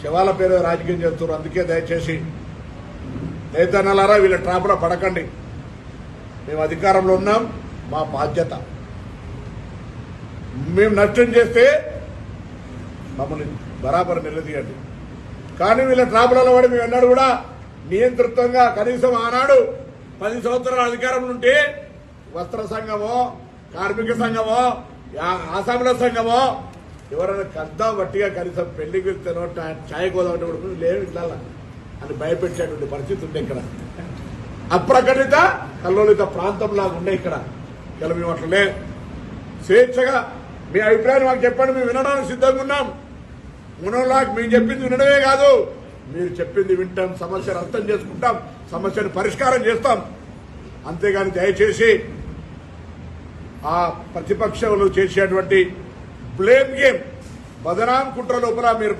శివాల పేరు రాజకీయం చేస్తున్నారు. అందుకే దయచేసి నేతన్నలారా వీళ్ళ ట్రాప్లో పడకండి. మేము అధికారంలో ఉన్నాం, మా బాధ్యత. మేము నష్టం చేస్తే మమ్మల్ని బరాబర్ నిలదీయండి. కానీ వీళ్ళ ట్రాపులలో పడి మేము అన్నాడు కూడా నియంతృత్వంగా కనీసం ఆనాడు 10 సంవత్సరాల అధికారంలో ఉంటే వస్త్ర సంఘమో, కార్మిక సంఘమో, ఆసాముల సంఘమో ఎవరైనా కద్దాం గట్టిగా కనీసం పెళ్లికి వెళ్తేనో ఛాయ్ కోదామంటే కూడా లేవు ఇట్లా అని భయపెట్టేటువంటి పరిస్థితి ఉండే ఇక్కడ. అప్రకటిత కల్లోలిత ప్రాంతంలాగా ఉండే ఇక్కడ. ఇలా మేము అట్లనే స్వేచ్ఛగా మీ అభిప్రాయం మాకు చెప్పండి, మేము వినడానికి సిద్ధంగా ఉన్నాం. మునోలాగా మేము చెప్పింది వినడమే కాదు, మీరు చెప్పింది వింటాం, సమస్యను అర్థం చేసుకుంటాం, సమస్యను పరిష్కారం చేస్తాం. అంతేగాని దయచేసి ఆ ప్రతిపక్షంలో చేసేటువంటి బ్లేమ్ గేమ్, బదనాం కుట్ర లోపల మీరు